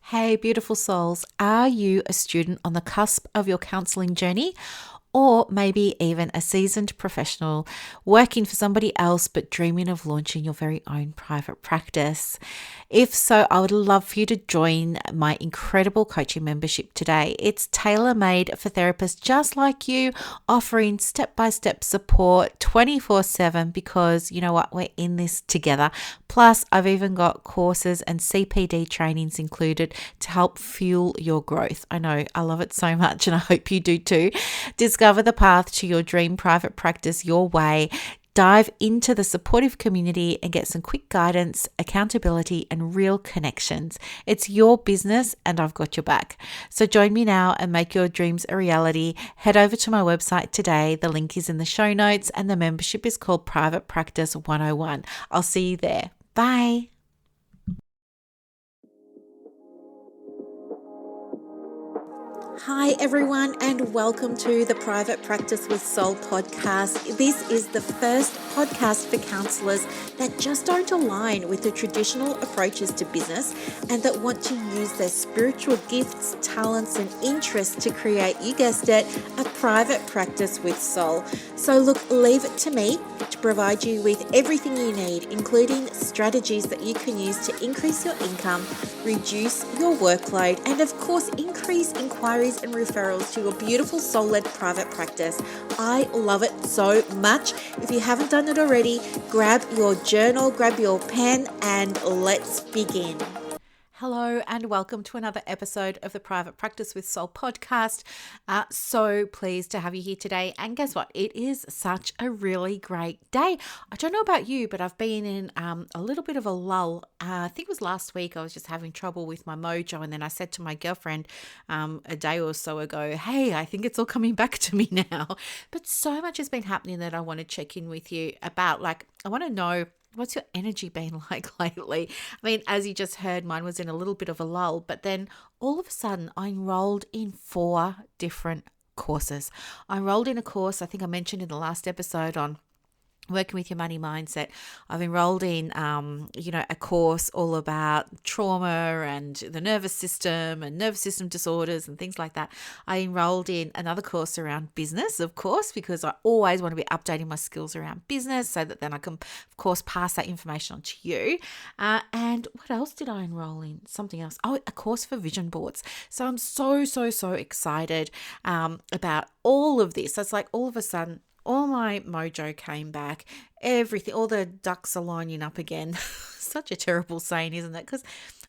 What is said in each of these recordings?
Hey, beautiful souls, are you a student on the cusp of your counseling journey? Or maybe even a seasoned professional working for somebody else but dreaming of launching your very own private practice? If so, I would love for you to join my incredible coaching membership today. It's tailor-made for therapists just like you, offering step-by-step support 24/7 because you know what, we're in this together. Plus, I've even got courses and CPD trainings included to help fuel your growth. I know, I love it so much and I hope you do too. Discover the path to your dream private practice your way. Dive into the supportive community and get some quick guidance, accountability, and real connections. It's your business and I've got your back. So join me now and make your dreams a reality. Head over to my website today. The link is in the show notes and the membership is called Private Practice 101. I'll see you there. Bye. Hi, everyone, and welcome to the Private Practice with Soul podcast. This is the first podcast for counsellors that just don't align with the traditional approaches to business and that want to use their spiritual gifts, talents, and interests to create, you guessed it, a private practice with soul. So look, leave it to me to provide you with everything you need, including strategies that you can use to increase your income, reduce your workload, and of course, increase inquiries and referrals to your beautiful soul-led private practice. I love it so much. If you haven't done it already, grab your journal, grab your pen, and let's begin. Hello and welcome to another episode of the Private Practice with Soul podcast. So pleased to have you here today. And guess what? It is such a really great day. I don't know about you, but I've been in a little bit of a lull. I think it was last week I was just having trouble with my mojo. And then I said to my girlfriend a day or so ago, hey, I think it's all coming back to me now. But so much has been happening that I want to check in with you about. I want to know, what's your energy been like lately? I mean, as you just heard, mine was in a little bit of a lull, but then all of a sudden I enrolled in 4 different courses. I enrolled in a course, I think I mentioned in the last episode, on working with your money mindset. I've enrolled in, a course all about trauma and the nervous system and nervous system disorders and things like that. I enrolled in another course around business, of course, because I always want to be updating my skills around business so that then I can, of course, pass that information on to you. And what else did I enroll in? Something else. Oh, a course for vision boards. So I'm so excited about all of this. So it's like all of a sudden, all my mojo came back, everything, all the ducks are lining up again. Such a terrible saying, isn't it? Because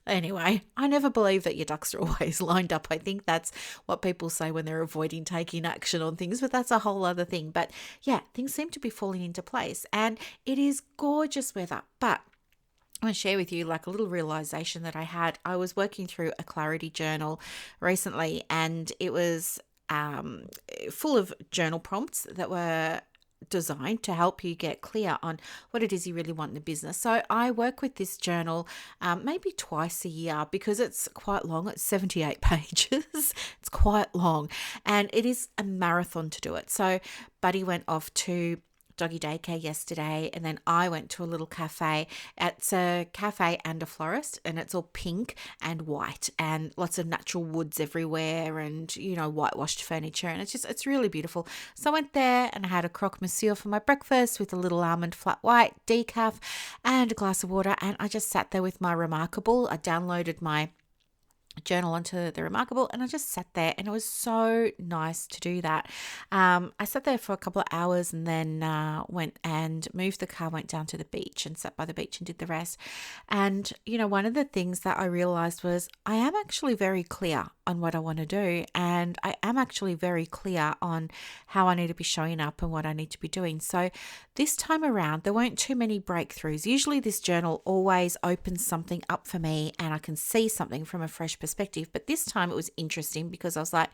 anyway, I never believe that your ducks are always lined up. I think that's what people say when they're avoiding taking action on things, but that's a whole other thing. But yeah, things seem to be falling into place and it is gorgeous weather. But I want to share with you like a little realization that I had. I was working through a clarity journal recently and it was full of journal prompts that were designed to help you get clear on what it is you really want in the business. So I work with this journal maybe twice a year because it's quite long. It's 78 pages. It's quite long and it is a marathon to do it. So Buddy went off to doggy daycare yesterday and then I went to a little cafe. It's a cafe and a florist and it's all pink and white and lots of natural woods everywhere and whitewashed furniture and it's really beautiful. So I went there and I had a croque monsieur for my breakfast with a little almond flat white decaf and a glass of water and I just sat there with my Remarkable. I downloaded my journal onto the Remarkable and I just sat there and it was so nice to do that. I sat there for a couple of hours and then went and moved the car, went down to the beach and sat by the beach and did the rest. And one of the things that I realized was I am actually very clear on what I want to do and I am actually very clear on how I need to be showing up and what I need to be doing. So this time around there weren't too many breakthroughs. Usually this journal always opens something up for me and I can see something from a fresh perspective, but this time it was interesting because I was like,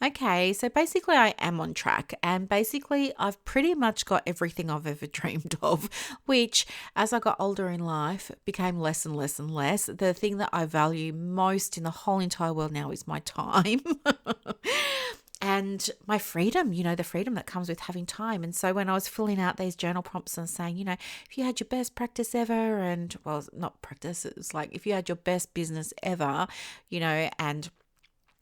okay, so basically I am on track and basically I've pretty much got everything I've ever dreamed of, which as I got older in life became less and less and less. The thing that I value most in the whole entire world now is my time. and my freedom, the freedom that comes with having time. And so when I was filling out these journal prompts and saying, if you had your best practice ever, and well, not practice, it's like if you had your best business ever, and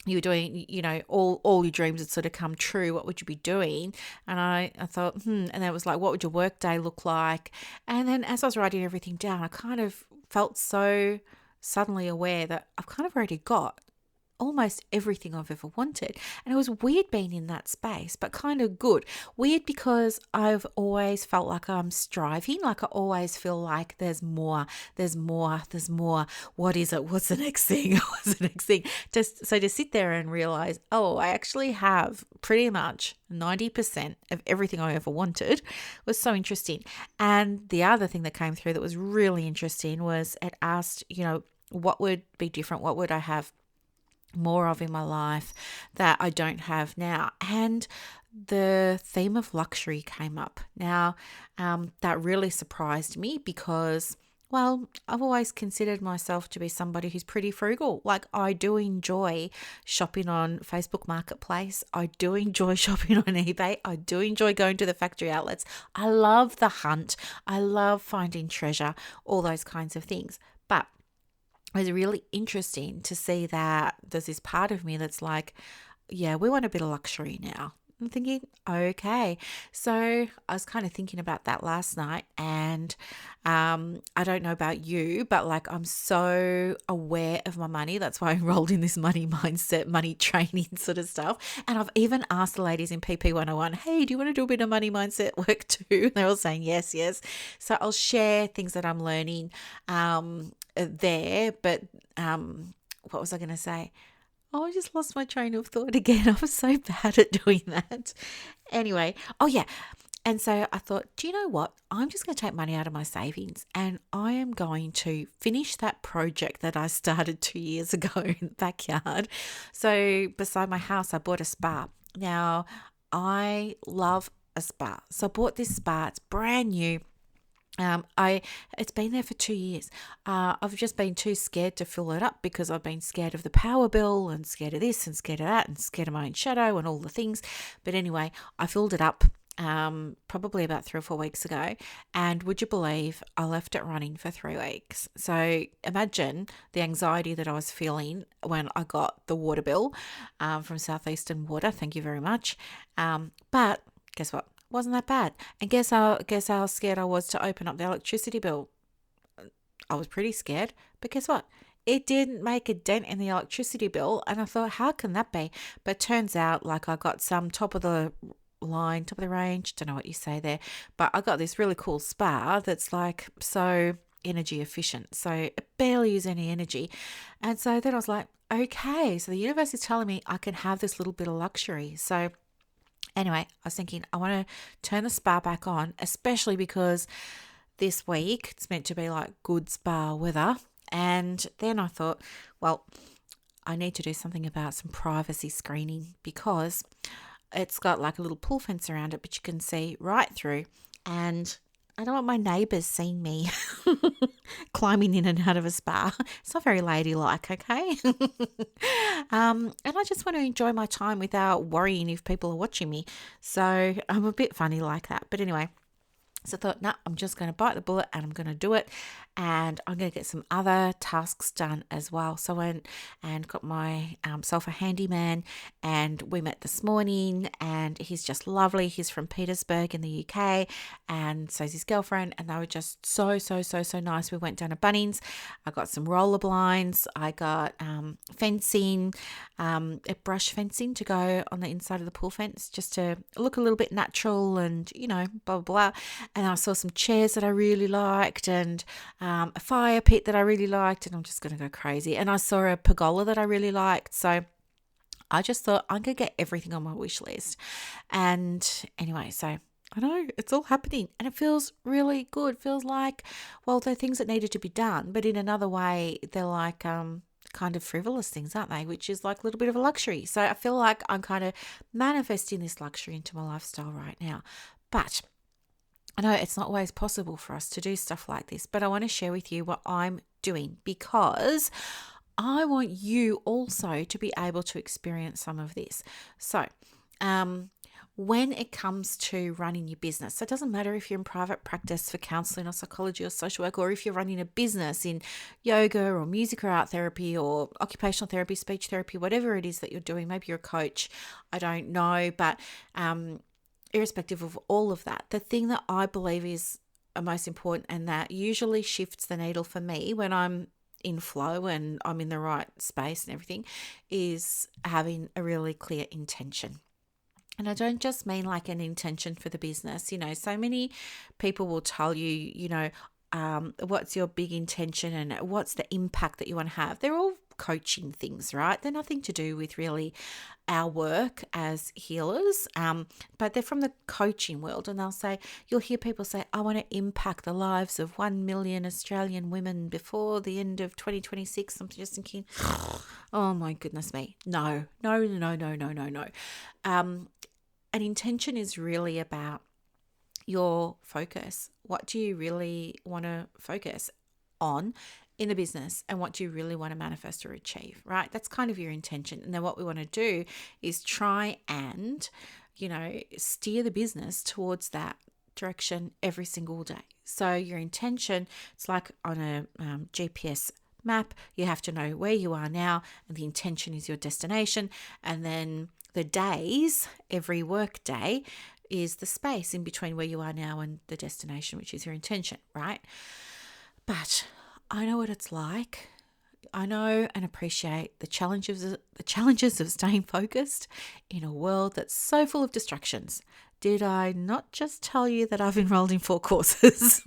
you were doing, all your dreams had sort of come true, what would you be doing? And I thought, and then it was like, what would your work day look like? And then as I was writing everything down, I kind of felt so suddenly aware that I've kind of already got almost everything I've ever wanted. And it was weird being in that space, but kind of good. Weird because I've always felt like I'm striving, like I always feel like there's more. What is it? What's the next thing? What's the next thing? So to sit there and realize, I actually have pretty much 90% of everything I ever wanted was so interesting. And the other thing that came through that was really interesting was it asked, what would be different? What would I have more of in my life that I don't have now? And the theme of luxury came up. Now, that really surprised me because, well, I've always considered myself to be somebody who's pretty frugal. Like, I do enjoy shopping on Facebook Marketplace. I do enjoy shopping on eBay. I do enjoy going to the factory outlets. I love the hunt. I love finding treasure, all those kinds of things. But it was really interesting to see that there's this part of me that's like, yeah, we want a bit of luxury now. I'm thinking, okay. So I was kind of thinking about that last night, and I don't know about you, but like I'm so aware of my money. That's why I enrolled in this money mindset, money training sort of stuff. And I've even asked the ladies in PP 101, hey, do you want to do a bit of money mindset work too? And they're all saying yes. So I'll share things that I'm learning there. But what was I going to say? Oh, I just lost my train of thought again. I was so bad at doing that. Anyway, and so I thought, do you know what? I'm just going to take money out of my savings and I am going to finish that project that I started 2 years ago in the backyard. So beside my house, I bought a spa. Now, I love a spa. So I bought this spa. It's brand new. It's been there for 2 years. I've just been too scared to fill it up because I've been scared of the power bill and scared of this and scared of that and scared of my own shadow and all the things. But anyway, I filled it up probably about 3 or 4 weeks ago. And would you believe I left it running for 3 weeks? So imagine the anxiety that I was feeling when I got the water bill from Southeastern Water. Thank you very much. But guess what? Wasn't that bad. And guess how scared I was to open up the electricity bill. I was pretty scared, but guess what? It didn't make a dent in the electricity bill, and I thought, how can that be? But turns out, like, I got some top of the range, don't know what you say there, but I got this really cool spa that's like so energy efficient, so it barely uses any energy. And so then I was like, okay, so the universe is telling me I can have this little bit of luxury. So anyway, I was thinking I want to turn the spa back on, especially because this week it's meant to be like good spa weather. And then I thought, well, I need to do something about some privacy screening because it's got like a little pool fence around it, but you can see right through. And I don't want my neighbours seeing me climbing in and out of a spa. It's not very ladylike, okay? And I just want to enjoy my time without worrying if people are watching me. So I'm a bit funny like that. But anyway, so I thought, no, I'm just going to bite the bullet and I'm going to do it. And I'm going to get some other tasks done as well. So I went and got myself a handyman, and we met this morning, and he's just lovely. He's from Petersburg in the UK, and so's his girlfriend, and they were just so nice. We went down to Bunnings. I got some roller blinds. I got fencing, a brush fencing to go on the inside of the pool fence just to look a little bit natural and, blah, blah, blah. And I saw some chairs that I really liked, and a fire pit that I really liked, and I'm just going to go crazy. And I saw a pergola that I really liked. So I just thought I'm going to get everything on my wish list. And anyway, so I know it's all happening and it feels really good. Feels like, well, they're things that needed to be done, but in another way, they're like kind of frivolous things, aren't they? Which is like a little bit of a luxury. So I feel like I'm kind of manifesting this luxury into my lifestyle right now. But I know it's not always possible for us to do stuff like this, but I want to share with you what I'm doing because I want you also to be able to experience some of this. So when it comes to running your business. So it doesn't matter if you're in private practice for counseling or psychology or social work, or if you're running a business in yoga or music or art therapy or occupational therapy, speech therapy, whatever it is that you're doing. Maybe you're a coach. I don't know. But irrespective of all of that, the thing that I believe is most important and that usually shifts the needle for me when I'm in flow and I'm in the right space and everything is having a really clear intention. And I don't just mean like an intention for the business. So many people will tell you, what's your big intention and what's the impact that you want to have. They're all coaching things, right? They're nothing to do with really our work as healers, but they're from the coaching world. And you'll hear people say, I want to impact the lives of 1 million Australian women before the end of 2026. I'm just thinking, oh my goodness me. No. An intention is really about your focus. What do you really want to focus on in the business, and what do you really want to manifest or achieve, right? That's kind of your intention. And then what we want to do is try and, steer the business towards that direction every single day. So your intention, it's like on a GPS map. You have to know where you are now, and the intention is your destination. And then the days, every work day, is the space in between where you are now and the destination, which is your intention, right? But I know what it's like. I know and appreciate the challenges of staying focused in a world that's so full of distractions. Did I not just tell you that I've enrolled in 4 courses?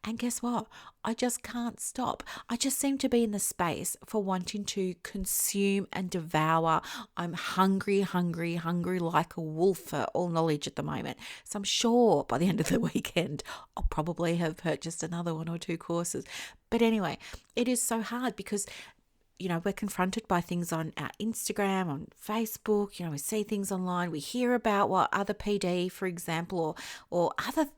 And guess what? I just can't stop. I just seem to be in the space for wanting to consume and devour. I'm hungry like a wolf for all knowledge at the moment. So I'm sure by the end of the weekend, I'll probably have purchased another 1 or 2 courses. But anyway, it is so hard because we're confronted by things on our Instagram, on Facebook. We see things online. We hear about what other PD, for example, or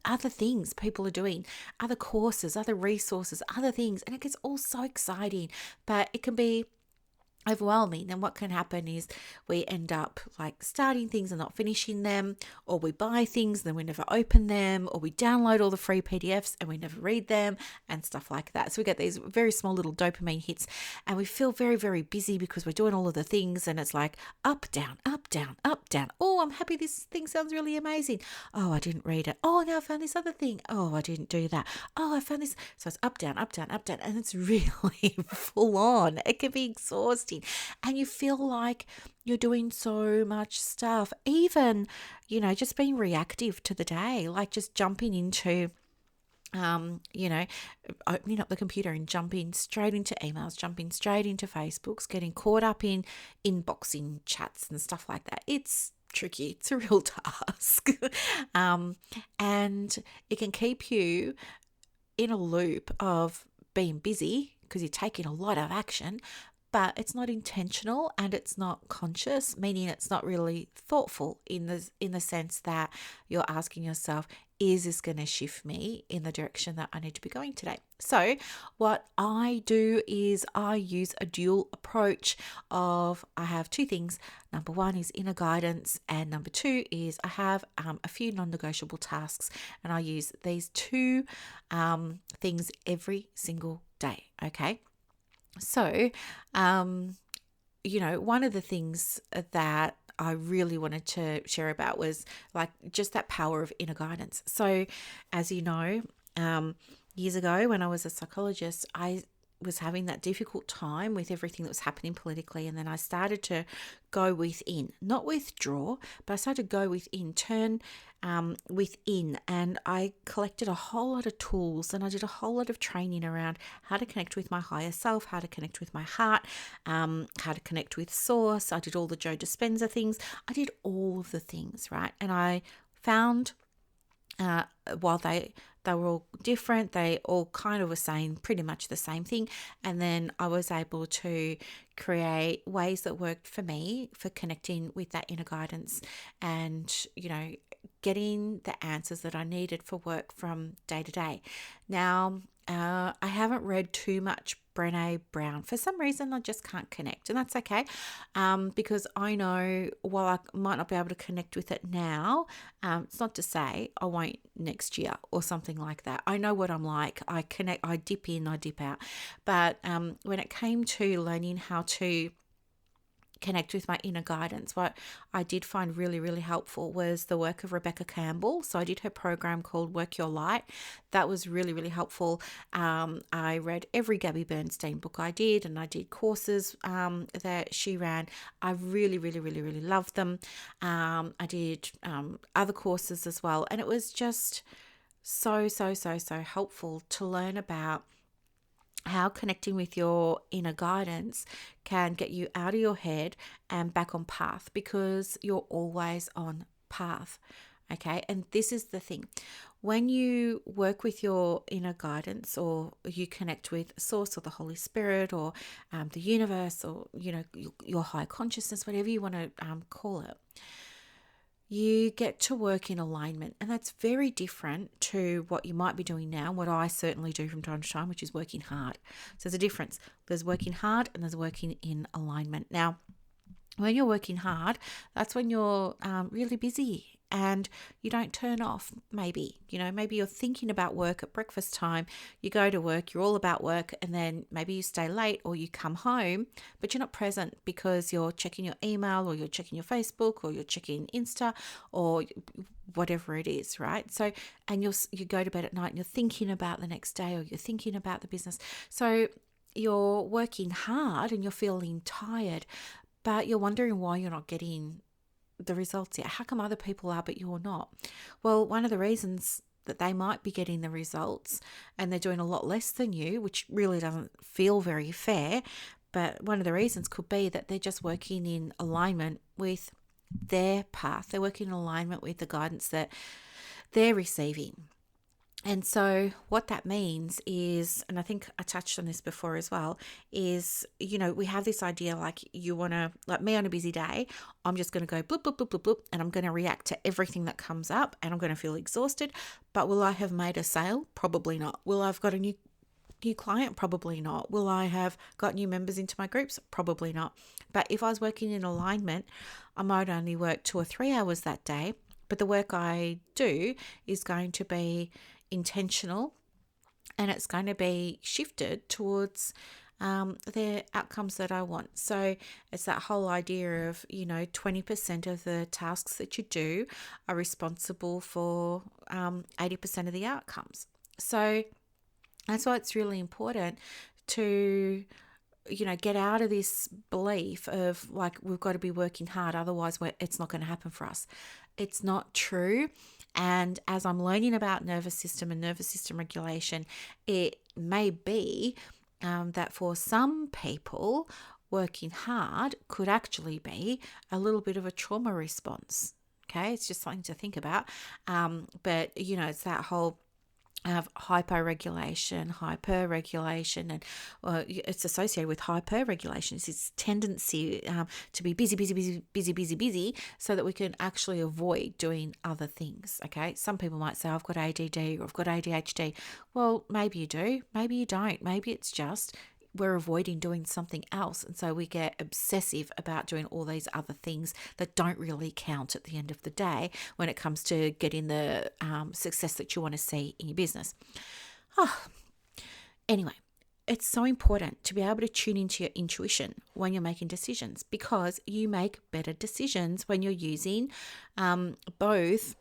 other things people are doing, other courses, other resources, other things. And it gets all so exciting, but it can be overwhelming. And what can happen is we end up like starting things and not finishing them, or we buy things and then we never open them, or we download all the free PDFs and we never read them and stuff like that. So we get these very small little dopamine hits and we feel very, very busy because we're doing all of the things, and it's like up, down, up, down, up, down. Oh, I'm happy. This thing sounds really amazing. Oh, I didn't read it. Oh, now I found this other thing. Oh, I didn't do that. Oh, I found this. So it's up, down, up, down, up, down. And it's really full on. It can be exhausting. And you feel like you're doing so much stuff, even, just being reactive to the day, like just jumping into, opening up the computer and jumping straight into emails, jumping straight into Facebooks, getting caught up in inboxing chats and stuff like that. It's tricky. It's a real task. And it can keep you in a loop of being busy because you're taking a lot of action, but it's not intentional and it's not conscious, meaning it's not really thoughtful in the sense that you're asking yourself, is this going to shift me in the direction that I need to be going today? So what I do is I use a dual approach of, I have 2 things. Number 1 is inner guidance, and number 2 is I have a few non-negotiable tasks, and I use these 2 things every single day. Okay. So, one of the things that I really wanted to share about was like just that power of inner guidance. So, as you know, years ago when I was a psychologist, I was having that difficult time with everything that was happening politically. And then I started to go within, not withdraw, but I started to go within, turn within. And I collected a whole lot of tools, and I did a whole lot of training around how to connect with my higher self, how to connect with my heart, how to connect with source. I did all the Joe Dispenza things. I did all of the things, right? And I found while they were all different, they all kind of were saying pretty much the same thing. And then I was able to create ways that worked for me for connecting with that inner guidance and, getting the answers that I needed for work from day to day. Now, I haven't read too much Brené Brown. For some reason, I just can't connect, and that's okay, because I know while I might not be able to connect with it now, it's not to say I won't next year or something like that. I know what I'm like. I connect, I dip in, I dip out. But when it came to learning how to connect with my inner guidance, what I did find really, really helpful was the work of Rebecca Campbell. So I did her program called Work Your Light. That was really, really helpful. I read every Gabby Bernstein book I did, and I did courses that she ran. I really, really, really, really loved them. I did other courses as well, and it was just so helpful to learn about how connecting with your inner guidance can get you out of your head and back on path, because you're always on path. Okay. And this is the thing. When you work with your inner guidance, or you connect with Source or the Holy Spirit, or the universe, or, your high consciousness, whatever you want to call it, you get to work in alignment. And that's very different to what you might be doing now, what I certainly do from time to time, which is working hard. So there's a difference. There's working hard and there's working in alignment. Now, when you're working hard, that's when you're really busy and you don't turn off. Maybe you're thinking about work at breakfast time. You go to work, you're all about work, and then maybe you stay late or you come home, but you're not present because you're checking your email, or you're checking your Facebook, or you're checking Insta, or whatever it is, right? So, and you go to bed at night and you're thinking about the next day, or you're thinking about the business. So you're working hard and you're feeling tired, but you're wondering why you're not getting the results yet. How come other people are, but you're not? Well, one of the reasons that they might be getting the results and they're doing a lot less than you, which really doesn't feel very fair, but one of the reasons could be that they're just working in alignment with their path. They're working in alignment with the guidance that they're receiving. And so what that means is, and I think I touched on this before as well, is, we have this idea like you want to, like me on a busy day, I'm just going to go bloop, bloop, bloop, bloop, bloop, and I'm going to react to everything that comes up and I'm going to feel exhausted. But will I have made a sale? Probably not. Will I have got a new client? Probably not. Will I have got new members into my groups? Probably not. But if I was working in alignment, I might only work 2 or 3 hours that day, but the work I do is going to be intentional, and it's going to be shifted towards the outcomes that I want. So it's that whole idea of 20% of the tasks that you do are responsible for 80% of the outcomes. So that's why it's really important to get out of this belief of like we've got to be working hard, otherwise it's not going to happen for us. It's not true. And as I'm learning about nervous system and nervous system regulation, it may be that for some people, working hard could actually be a little bit of a trauma response. Okay, it's just something to think about. But it's that whole of hyperregulation, hyperregulation, and it's associated with hyperregulation. It's this tendency to be busy, so that we can actually avoid doing other things. Okay, some people might say, I've got ADD or I've got ADHD. Well, maybe you do, maybe you don't. Maybe it's just we're avoiding doing something else, and so we get obsessive about doing all these other things that don't really count at the end of the day when it comes to getting the success that you want to see in your business. Anyway, it's so important to be able to tune into your intuition when you're making decisions, because you make better decisions when you're using both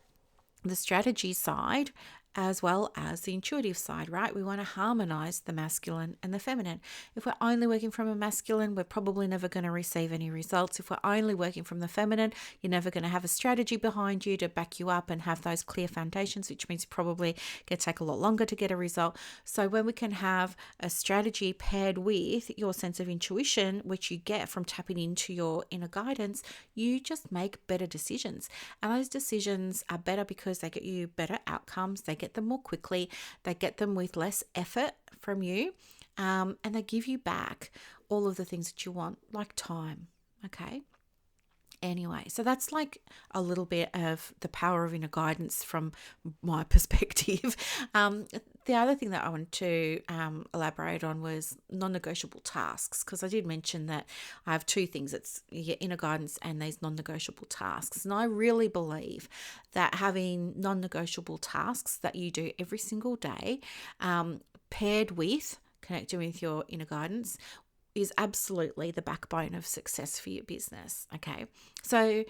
the strategy side as well as the intuitive side, right? We want to harmonize the masculine and the feminine. If we're only working from a masculine, we're probably never going to receive any results. If we're only working from the feminine, you're never going to have a strategy behind you to back you up and have those clear foundations, which means probably going to take a lot longer to get a result. So when we can have a strategy paired with your sense of intuition, which you get from tapping into your inner guidance, you just make better decisions. And those decisions are better because they get you better outcomes. They get them more quickly, they get them with less effort from you, and they give you back all of the things that you want, like time. Okay. Anyway, so that's like a little bit of the power of inner guidance from my perspective. The other thing that I wanted to elaborate on was non-negotiable tasks, because I did mention that I have two things. It's your inner guidance and these non-negotiable tasks. And I really believe that having non-negotiable tasks that you do every single day, paired with connecting with your inner guidance, is absolutely the backbone of success for your business. Okay. So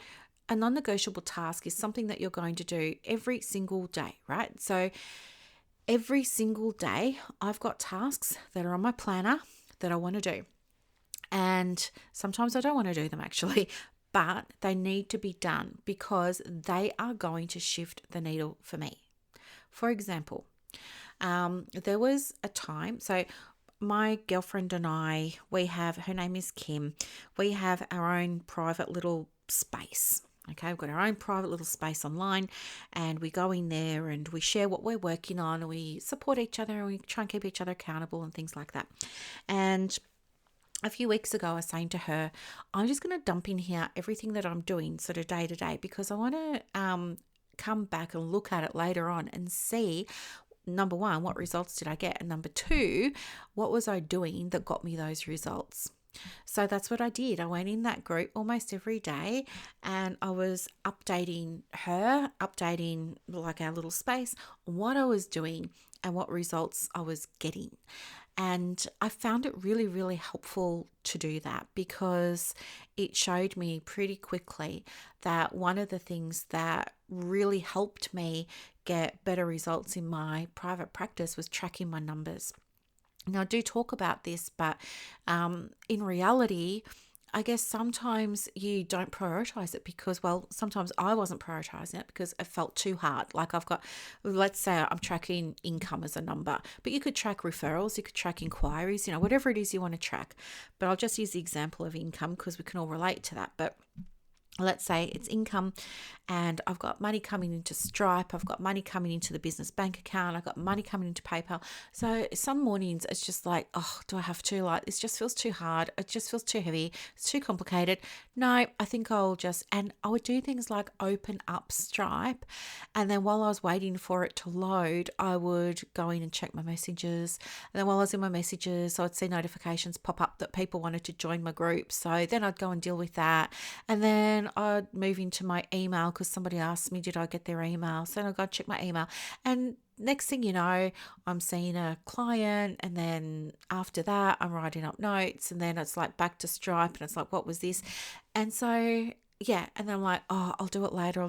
a non-negotiable task is something that you're going to do every single day, right? So every single day I've got tasks that are on my planner that I want to do. And sometimes I don't want to do them actually, but they need to be done because they are going to shift the needle for me. For example, there was a time, so my girlfriend and I, her name is Kim, we have our own private little space. Okay, we've got our own private little space online, and we go in there and we share what we're working on, and we support each other, and we try and keep each other accountable and things like that. And a few weeks ago, I was saying to her, I'm just going to dump in here everything that I'm doing sort of day to day, because I want to come back and look at it later on and see, number one, what results did I get? And number two, what was I doing that got me those results? So that's what I did. I went in that group almost every day, and I was updating like our little space, what I was doing and what results I was getting. And I found it really, really helpful to do that, because it showed me pretty quickly that one of the things that really helped me get better results in my private practice was tracking my numbers. Now, I do talk about this, but in reality, I guess sometimes you don't prioritize it because, well, sometimes I wasn't prioritizing it because it felt too hard. Like let's say I'm tracking income as a number, but you could track referrals, you could track inquiries, whatever it is you want to track. But I'll just use the example of income because we can all relate to that. But let's say it's income, and I've got money coming into Stripe, I've got money coming into the business bank account, I've got money coming into PayPal. So some mornings it's just like, oh, do I have to? Like, this just feels too hard. It just feels too heavy. It's too complicated. No, I think and I would do things like open up Stripe, and then while I was waiting for it to load, I would go in and check my messages. And then while I was in my messages, I'd see notifications pop up that people wanted to join my group. So then I'd go and deal with that. And then I'd move into my email because somebody asked me, did I get their email? So then I'd go check my email. And next thing you know, I'm seeing a client, and then after that, I'm writing up notes, and then it's like back to Stripe, and it's like, what was this? And so, yeah, and then I'm like, oh, I'll do it later,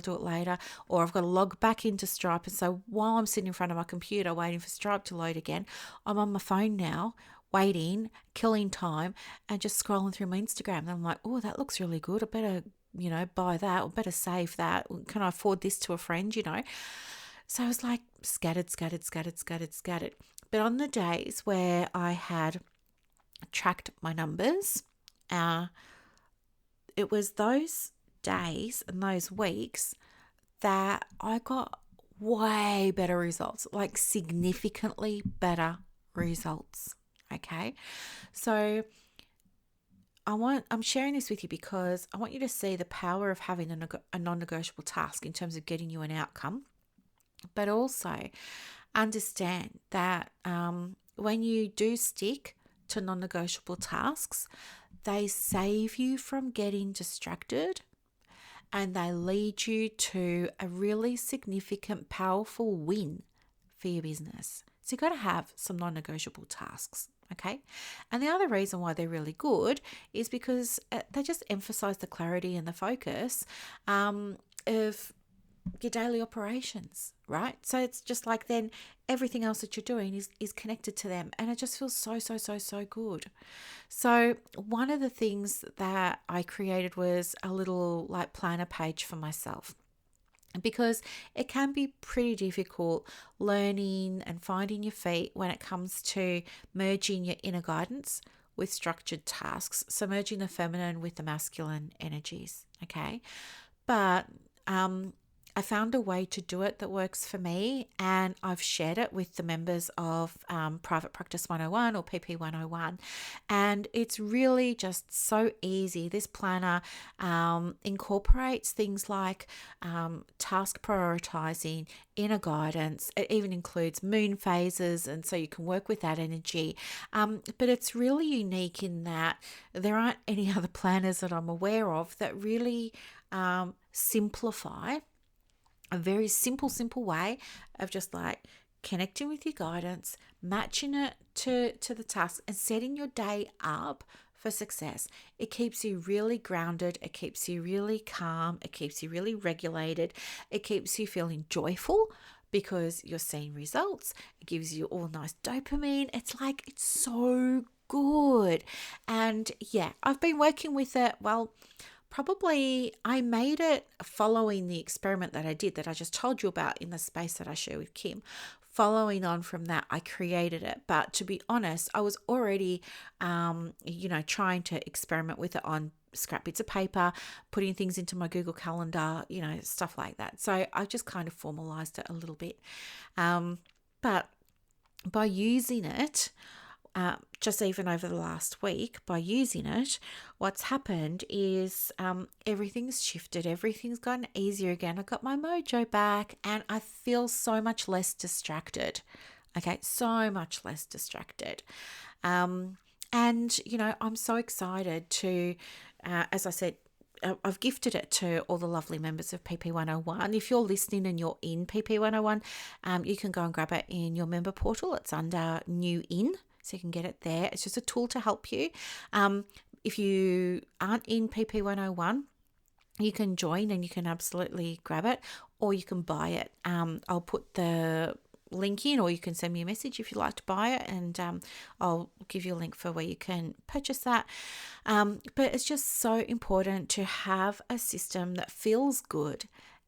or I've got to log back into Stripe. And so while I'm sitting in front of my computer waiting for Stripe to load again, I'm on my phone now, waiting, killing time, and just scrolling through my Instagram. And I'm like, oh, that looks really good. I better buy that, or better save that. Can I afford this to a friend, So I was like scattered. But on the days where I had tracked my numbers, it was those days and those weeks that I got way better results, like significantly better results. Okay. So I'm sharing this with you because I want you to see the power of having a non-negotiable task in terms of getting you an outcome, but also understand that when you do stick to non-negotiable tasks, they save you from getting distracted, and they lead you to a really significant, powerful win for your business. So you've got to have some non-negotiable tasks. Okay. And the other reason why they're really good is because they just emphasize the clarity and the focus of your daily operations, right? So it's just like then everything else that you're doing is connected to them, and it just feels so good. So one of the things that I created was a little like planner page for myself, because it can be pretty difficult learning and finding your feet when it comes to merging your inner guidance with structured tasks. So merging the feminine with the masculine energies. Okay. But I found a way to do it that works for me, and I've shared it with the members of Private Practice 101 or PP 101. And it's really just so easy. This planner incorporates things like task prioritizing, inner guidance. It even includes moon phases, and so you can work with that energy. But it's really unique in that there aren't any other planners that I'm aware of that really simplify a very simple way of just like connecting with your guidance, matching it to the task, and setting your day up for success. It keeps you really grounded. It keeps you really calm. It keeps you really regulated. It keeps you feeling joyful because you're seeing results. It gives you all nice dopamine. It's so good. And yeah, I've been working with it. Well, probably I made it following the experiment that I did that I just told you about in the space that I share with Kim. Following on from that, I created it. But to be honest, I was already, trying to experiment with it on scrap bits of paper, putting things into my Google Calendar, stuff like that. So I just kind of formalized it a little bit. But by using it, just even over the last week, by using it, what's happened is everything's shifted. Everything's gotten easier again. I got my mojo back and I feel so much less distracted. Okay, so much less distracted. And, I'm so excited to, as I said, I've gifted it to all the lovely members of PP 101. If you're listening and you're in PP 101, you can go and grab it in your member portal. It's under New In. So you can get it there. It's just a tool to help you. If you aren't in PP 101, you can join and you can absolutely grab it, or you can buy it. I'll put the link in, or you can send me a message if you'd like to buy it, and I'll give you a link for where you can purchase that. But it's just so important to have a system that feels good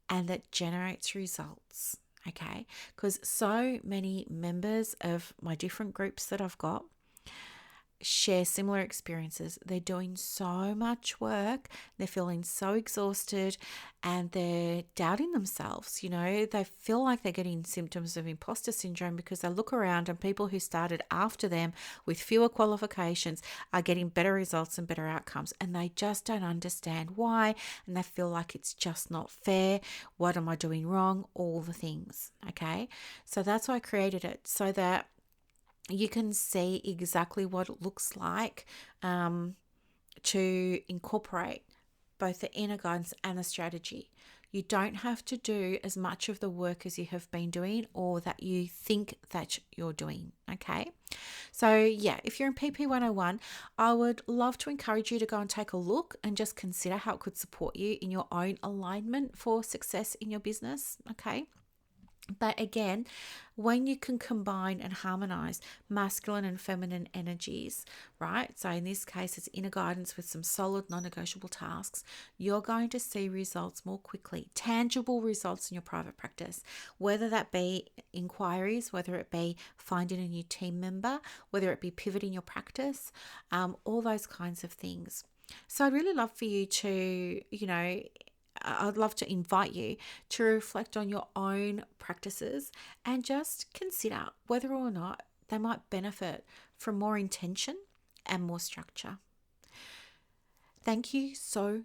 and that generates results. Okay, because so many members of my different groups that I've got share similar experiences. They're doing so much work, they're feeling so exhausted, and they're doubting themselves. They feel like they're getting symptoms of imposter syndrome because they look around and people who started after them with fewer qualifications are getting better results and better outcomes, and they just don't understand why, and they feel like it's just not fair. What am I doing wrong? All the things. Okay, so that's why I created it, so that you can see exactly what it looks like to incorporate both the inner guidance and the strategy. You don't have to do as much of the work as you have been doing or that you think that you're doing. Okay. So yeah, if you're in PP 101, I would love to encourage you to go and take a look and just consider how it could support you in your own alignment for success in your business. Okay. But again, when you can combine and harmonize masculine and feminine energies, right? So in this case, it's inner guidance with some solid non-negotiable tasks. You're going to see results more quickly, tangible results in your private practice, whether that be inquiries, whether it be finding a new team member, whether it be pivoting your practice, all those kinds of things. So I'd really love for you to, I'd love to invite you to reflect on your own practices and just consider whether or not they might benefit from more intention and more structure. Thank you so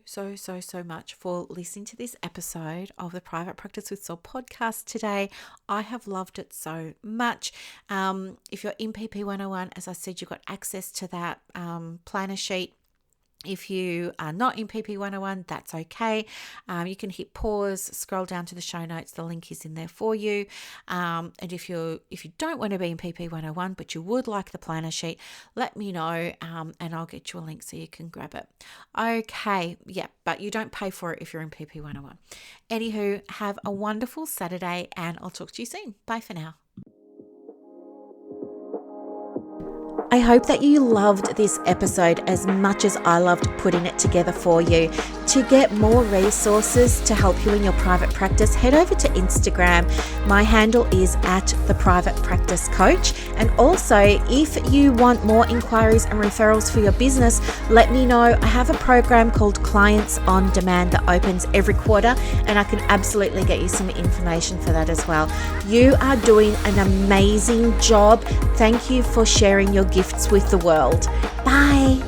much for listening to this episode of the Private Practice with Soul podcast today. I have loved it so much. If you're in PP 101, as I said, you've got access to that planner sheet. If you are not in PP 101, that's okay. You can hit pause, scroll down to the show notes. The link is in there for you. And if you don't want to be in PP 101, but you would like the planner sheet, let me know and I'll get you a link so you can grab it. Okay, yeah, but you don't pay for it if you're in PP 101. Anywho, have a wonderful Saturday and I'll talk to you soon. Bye for now. I hope that you loved this episode as much as I loved putting it together for you. To get more resources to help you in your private practice, head over to Instagram. My handle is @theprivatepracticecoach. And also, if you want more inquiries and referrals for your business, let me know. I have a program called Clients on Demand that opens every quarter, and I can absolutely get you some information for that as well. You are doing an amazing job. Thank you for sharing your gifts with the world. Bye.